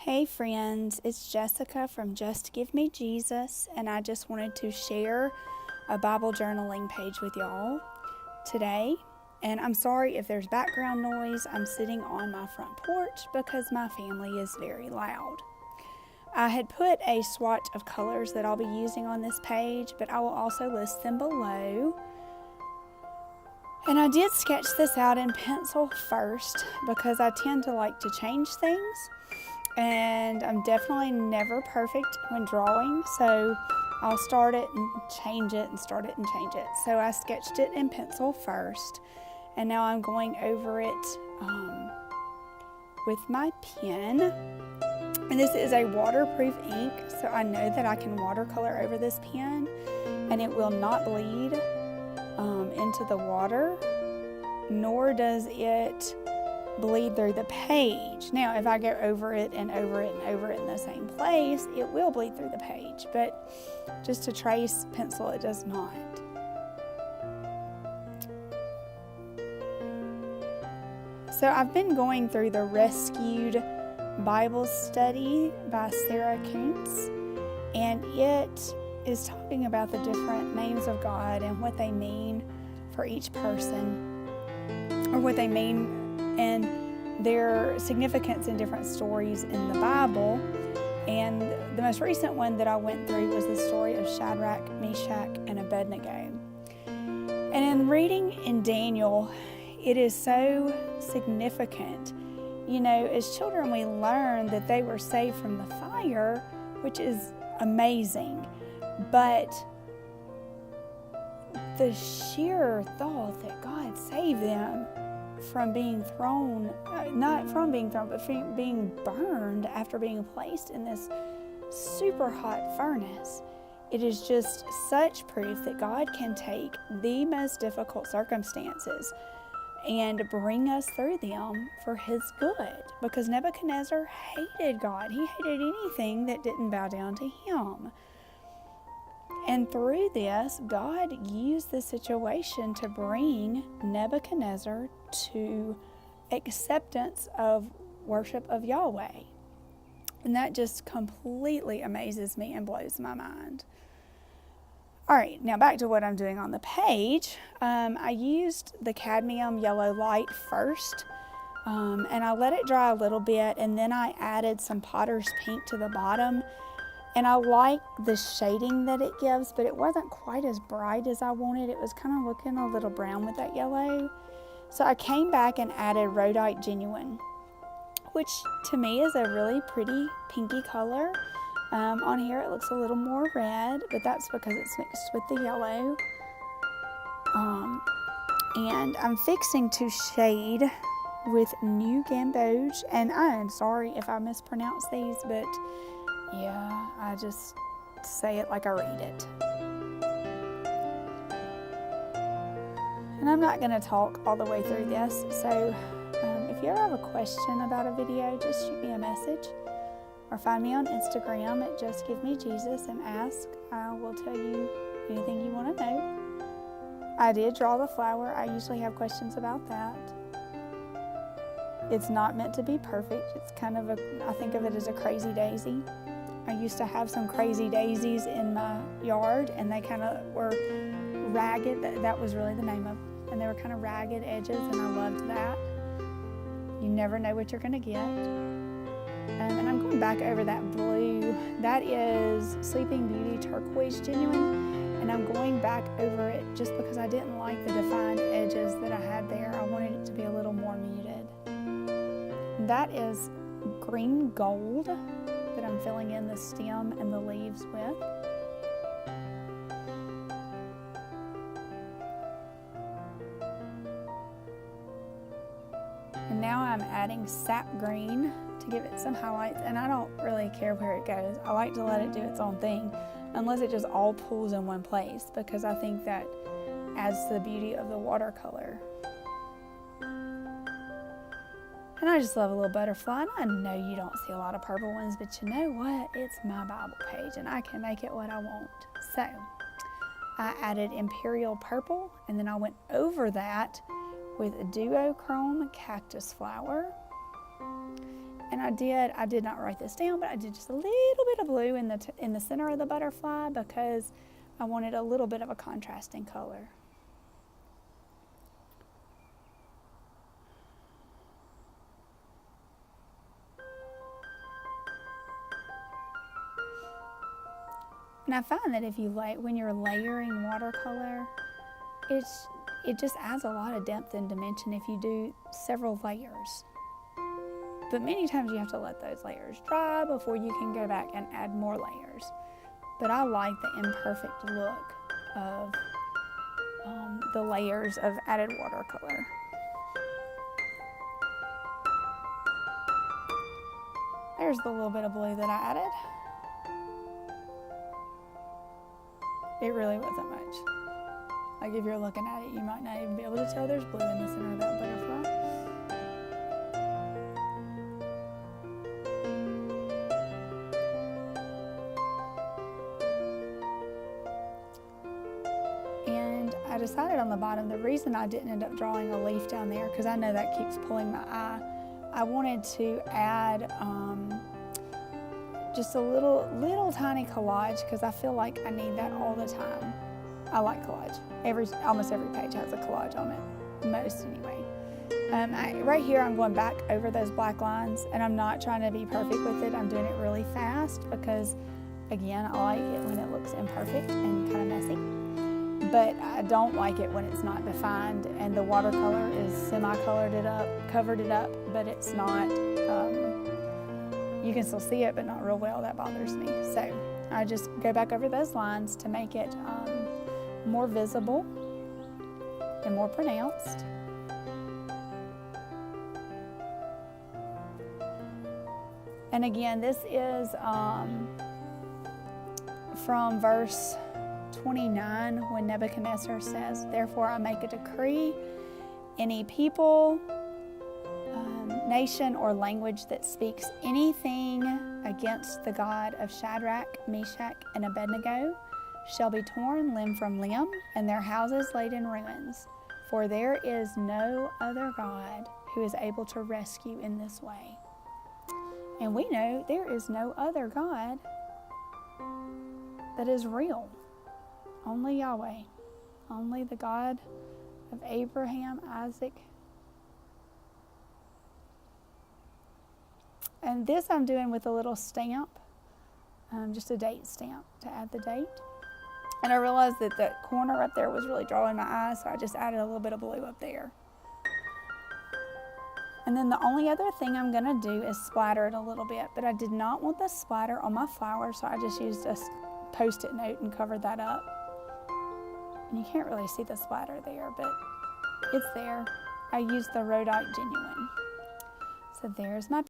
Hey friends, it's Jessica from Just Give Me Jesus, and I just wanted to share a Bible journaling page with y'all today. And I'm sorry if there's background noise. I'm sitting on my front porch because my family is very loud. I had put a swatch of colors that I'll be using on this page, but I will also list them below. And I did sketch this out in pencil first because I tend to like to change things. And I'm definitely never perfect when drawing, so I'll start it and change it and start it and change it. So I sketched it in pencil first, and now I'm going over it with my pen. And this is a waterproof ink, so I know that I can watercolor over this pen and it will not bleed into the water, nor does it bleed through the page. Now, if I go over it and over it and over it in the same place, it will bleed through the page, but just to trace pencil, it does not. So I've been going through the Rescued Bible study by Sarah Koontz, and it is talking about the different names of God and what they mean for each person, or what they mean and their significance in different stories in the Bible. And the most recent one that I went through was the story of Shadrach, Meshach, and Abednego. And in reading in Daniel, it is so significant. You know, as children, we learn that they were saved from the fire, which is amazing. But the sheer thought that God saved them from being thrown, not from being thrown, but from being burned after being placed in this super hot furnace. It is just such proof that God can take the most difficult circumstances and bring us through them for His good. Because Nebuchadnezzar hated God. He hated anything that didn't bow down to Him. And through this, God used the situation to bring Nebuchadnezzar to acceptance of worship of Yahweh. And that just completely amazes me and blows my mind. All right, now back to what I'm doing on the page. I used the cadmium yellow light first, and I let it dry a little bit, and then I added some potter's pink to the bottom. And I like the shading that it gives, but it wasn't quite as bright as I wanted. It was kind of looking a little brown with that yellow. So I came back and added Rhodite Genuine, which to me is a really pretty pinky color. On here it looks a little more red, but that's because it's mixed with the yellow. And I'm fixing to shade with New Gamboge. And I am sorry if I mispronounce these, but yeah, I just say it like I read it. And I'm not going to talk all the way through this, so if you ever have a question about a video, just shoot me a message or find me on Instagram at Just Give Me Jesus and ask. I will tell you anything you want to know. I did draw the flower. I usually have questions about that. It's not meant to be perfect. It's kind of I think of it as a crazy daisy. I used to have some crazy daisies in my yard, and they kind of were ragged. That was really the name of them. And they were kind of ragged edges, and I loved that. You never know what you're going to get. And I'm going back over that blue. That is Sleeping Beauty Turquoise Genuine. And I'm going back over it just because I didn't like the defined edges that I had there. I wanted it to be a little more muted. That is Green Gold that I'm filling in the stem and the leaves with. And now I'm adding Sap Green to give it some highlights, and I don't really care where it goes. I like to let it do its own thing, unless it just all pulls in one place, because I think that adds to the beauty of the watercolor. And I just love a little butterfly. And I know you don't see a lot of purple ones, but you know what? It's my Bible page, and I can make it what I want. So I added Imperial Purple, and then I went over that with a Duochrome Cactus flower. And I did not write this down, but I did just a little bit of blue in the center of the butterfly because I wanted a little bit of a contrasting color. And I find that when you're layering watercolor, it just adds a lot of depth and dimension if you do several layers. But many times you have to let those layers dry before you can go back and add more layers. But I like the imperfect look of the layers of added watercolor. There's the little bit of blue that I added. It really wasn't much. Like if you're looking at it, you might not even be able to tell there's blue in the center of that butterfly. And I decided on the bottom, the reason I didn't end up drawing a leaf down there, because I know that keeps pulling my eye, I wanted to add just a little tiny collage because I feel like I need that all the time. I like collage. Almost every page has a collage on it, most anyway. Right here I'm going back over those black lines, and I'm not trying to be perfect with it. I'm doing it really fast because, again, I like it when it looks imperfect and kind of messy. But I don't like it when it's not defined and the watercolor is semi-colored it up, covered it up, but it's not, you can still see it, but not real well. That bothers me. So I just go back over those lines to make it more visible and more pronounced. And again, this is from verse 29 when Nebuchadnezzar says, "Therefore I make a decree, any people, nation, or language that speaks anything against the God of Shadrach, Meshach, and Abednego shall be torn limb from limb, and their houses laid in ruins. For there is no other God who is able to rescue in this way." And we know there is no other God that is real. Only Yahweh. Only the God of Abraham, Isaac. And this I'm doing with a little stamp, just a date stamp to add the date. And I realized that the corner up there was really drawing my eyes, so I just added a little bit of blue up there. And then the only other thing I'm going to do is splatter it a little bit, but I did not want the splatter on my flower, so I just used a Post-it note and covered that up. And you can't really see the splatter there, but it's there. I used the Rhodite Genuine. So there's my